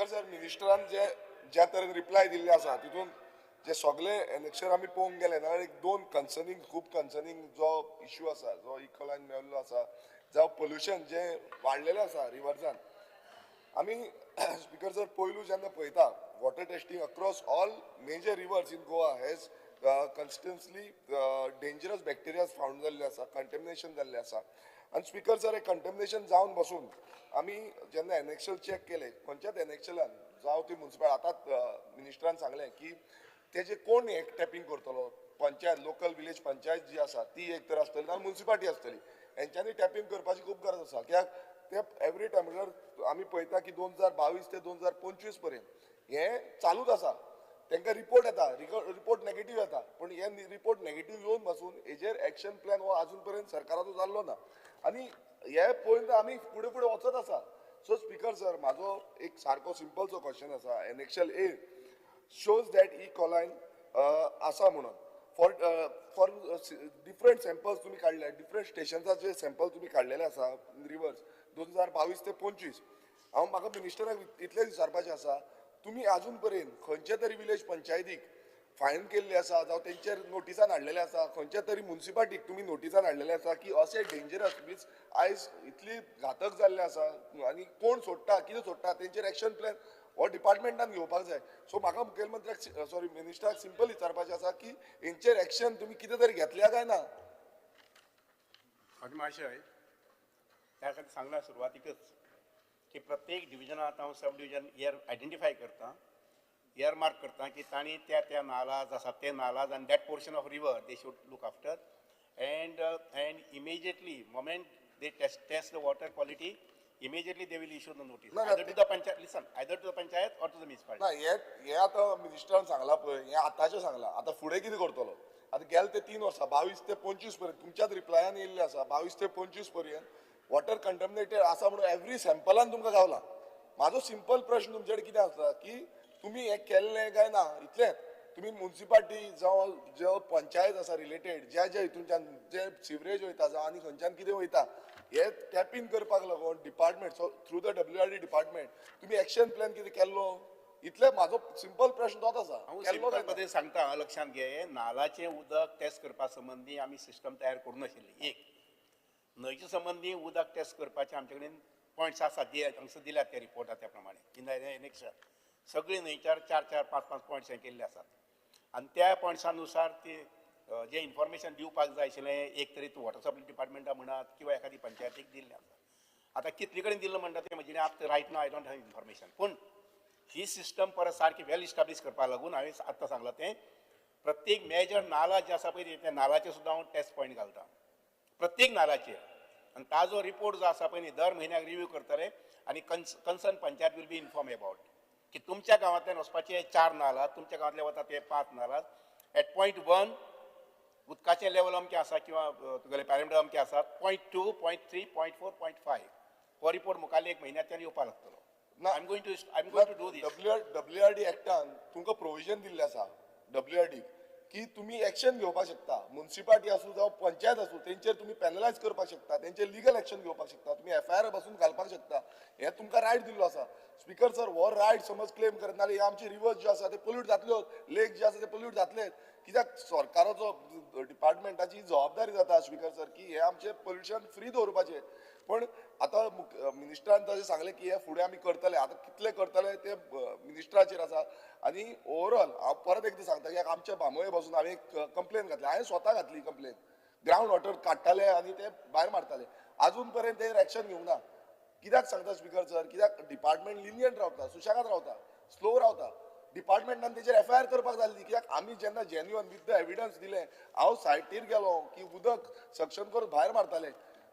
Speaker sir मिनिस्टरान ज्या तरेन reply दिल्ले आसा तितून जे सगळे एनेक्शन आमी पळोवंक गेले ना एक दोन खूब कन्सर्निंग जो इश्यू आसा जो इकोलायन मेळिल्लो आसा जावं पोल्युशन जे वाडलेलें आसा रिवर्सान आमी स्पीकर सर पयलू जेन्ना पळयता water testing across all major rivers in Goa has consistently dangerous bacterias found जाल्ले आसा कंटेमिनेशन जाल्लें आसा आनी स्पीकर सर एक कंटेमिनेशन जावन बसून आमी जेन्ना एनेक्शल चॅक केले खंयच्याच एनेक्शलान जावं ती म्युन्सिपल आतांच मिनिस्टरान सांगलें की तेजे कोण एक टॅपिंग करतलो पंचायत लोकल विलेज पंचायत जी आसा ती एक तर आसतली ना म्युन्सिपालिटी आसतली हेंच्यांनी टॅपिंग करपाची खूब गरज आसा कित्याक ते एवरी टायम म्हणल्यार आमी पळयता की 2022 ते 2025 पर्यंत हे चालूच आसा तांकां रिपोर्ट येता रिपोर्ट नेगेटीव येता पण हे रिपोर्ट नेगेटीव येवन पासून हेजेर एक्शन प्लॅन हो अजून पर्यंत सरकाराचो जाल्लो ना आनी हे पळोवन आमी फुडें फुडें वचत आसा सो स्पीकर सर म्हाजो एक सारको सिंपलसो क्वेश्चन आसा एनेक्शल ए shows that E. coli आसा म्हणून फॉर डिफरंट सॅम्पल्स तुम्ही काढले डिफरंट स्टेशन्साचे सॅम्पल तुम्ही काडलेले आसा रिवर्स 2022 ते 25 हांव म्हाका मिनिस्टराक इतलें विचारपाचें आसा तुम्ही अजून पर्यंत खंयचे तरी विलेज पंचायतीक फायन केल्ले आसा जावं तेंचेर नोटिसान हाडलेले आसा खंयच्या तरी म्युन्सिपालिटीक तुम्ही नोटिसान हाडलेले आसा की अशें डेंजरस मीन्स आयज इतली घातक जाल्ले आसा आनी कोण सोडटा कितें सोडटा तेंचेर एक्शन प्लॅन हो डिपार्टमेंटान घेवपाक जाय सो म्हाका मुखेलमंत्र्याक सॉरी मिनिस्टराक सिंपल विचारपाचें आसा की हेंचेर एक्शन तुम्ही कितें तरी घेतल्या काय ना महाशय त्या खातीर सांगला सुरवातीकच की प्रत्येक डिव्हिजनात हांव सब डिव्हिजन एअर आयडेंटिफाय करता एअर मार्क करता की तांणी त्या नालाज आसा ते नालाज आनी that portion of river they should look after and immediately moment they test the water quality immediately they will issue the notice either to the panchayat listen either to the panchayat or to the municipality ना हे आता मिनिस्टरान सांगला पळय हे आतांचें सांगला आता फुडें कितें करतलो आता गेल ते 3 वर्सां 22 ते 25 पर्यंत तुमच्याच रिप्लायान येयल्ले आसा 22 ते 25 पर्यंत वॉटर कंटॅमिनेटेड आसा म्हणून एवरी सॅम्पलान तुमकां गावला म्हाजो सिंपल प्रश्न तुमचे कडेन कितें आसा की तुम्ही हे केल्लें काय ना इतलेंच तुम्ही म्युन्सिपालिटी जावं जो पंचायत आसा रिलेटेड ज्या हितूनच्यान जे सिवरेज वयता जावं आनी खंयच्यान कितें वयता हे टॅपिंग करपाक लागून department so through the WRD department तुम्ही एक्शन प्लॅन कितें केल्लो इतले म्हाजो सिंपल प्रश्न तोच आसा हांव सांगता लक्षांत घे नालाचें उदक टेस्ट करपा संबंधी आमी सिस्टम तयार करूं नाशिल्ली एक न्हंयचे संबंधी उदक टेस्ट करपाचे आमचे कडेन पॉयंट्स आसात हांगसर दिल्यात त्या रिपोर्टात त्या प्रमाणे इन एनेक्शन सगळी न्हंयच्यार 4-4, 5-5 पॉयंट्स हे केल्ले आसात आनी त्या पॉयंट्सानुसार ते जे इन्फॉर्मेशन दिवपाक जाय आशिल्लें एक तरी तूं वॉटर सप्लाय डिपार्टमेंटाक म्हणत किंवा एखादी पंचायतीक दिल्लें आसा आतां कितले कडेन दिल्लो म्हणटा तें म्हजे आतां right now I don't have information पूण ही सिस्टम परत सारकी वेल इस्टाब्लीश करपाक लागून हांवें आतां सांगलां तें प्रत्येक मेजर नाला जे आसा पळय त्या नालाचेर सुद्दां हांव टेस्ट पॉयंट घालता प्रत्येक नालाचेर आनी ताजो रिपोर्ट जो आसा पळय न्ही दर म्हयन्याक रिव्यू करतले आनी concern panchayat will be inform about की तुमच्या गांवांतल्यान वचपाचे 4 नाला तुमच्या गांवांतले वता ते 5 नाला एट पॉयंट 1 उदकाचें लेवल अमकें आसा किंवा तुगेले पॅरामिटर अमकें आसात पॉयंट 2, पॉयंट 3, पॉयंट 4, पॉयंट 5 हो रिपोर्ट मुखाल्ले 1 म्हयन्यांतल्यान येवपाक लागतलो I am going to do this WRD एक्टान तुमकां प्रोविजन दिल्लें आसा WRD की तुम्ही एक्शन घेवपाक शकता म्युन्सिपालिटी आसूं जावं पंचायत आसूं तेंचेर तुम्ही पॅनलायज करपाक शकता तेंचेर लिगल एक्शन घेवपाक शकता तुम्ही FIR बसून घालपाक शकता हे तुमकां रायट दिल्लो आसा स्पीकर सर हो रायट समज क्लेम करना जाल्यार आमचे रिवर्स जे आसा ते पोल्यूट जातल्यो लेक जे आसा ते पोल्यूट जातलेच कित्याक सरकाराचो डिपार्टमेंटाची जबाबदारी जाता स्पीकर सर की हे आमचे पोल्युशन फ्री दवरपाचें पण आता मिनिस्टरान तशें सांगलें की हे फुडें आमी करतले आतां कितले करतले ते मिनिस्टराचेर आसा आनी ओवरऑल हांव परत एकदां सांगता की आमच्या बांबोळे बसून हांवें एक कंप्लेन घातली हांवें स्वता घातली कंप्लेन ग्रावंड वॉटर काडटाले आनी ते भायर मारताले अजून पर्यंत ते एक्शन घेवंक ना कित्याक सांगता स्पीकर सर कित्याक डिपार्टमेंट लिनियंट रावता सुशेगाद रावता स्लो रावता डिपार्टमेंटान तेचेर FIR करपाक जाल्ली कित्याक आमी जेन्ना जेन्युअन विथ द एविडन्स दिलें हांव सायटीर गेलो की उदक सक्शन करून भायर मारताले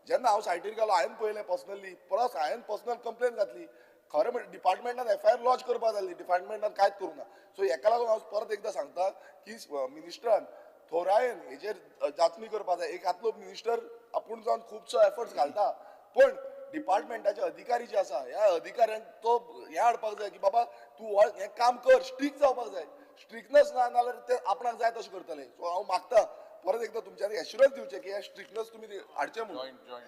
जेन्ना हांव सायटीर गेलो हांवें पळयलें पर्सनली परत हांवें पर्सनल कंप्लेन घातली खरें म्हणजे डिपार्टमेंटान FIR लॉन्च करपाक जाल्ली डिपार्टमेंटान कांयच करूं ना सो हेका लागून हांव परत एकदां सांगता की मिनिस्टरान थोरायेन हेजेर जाचणी करपाक जाय एक आतलो मिनिस्टर आपूण जावन खुबसो एफर्ट्स घालता पण डिपार्टमेंटाचे अधिकारी जे आसा ह्या अधिकाऱ्यांक तो हें हाडपाक जाय की बाबा तूं हें काम कर स्ट्रिक्ट जावपाक जाय स्ट्रिक्टनेस ना जाल्यार ते आपणाक जाय तशें करतले सो हांव मागता परत एकदां तुमच्यानी एश्युरन्स दिवचें की हे स्ट्रिक्टनेस तुमी हाडचें म्हणून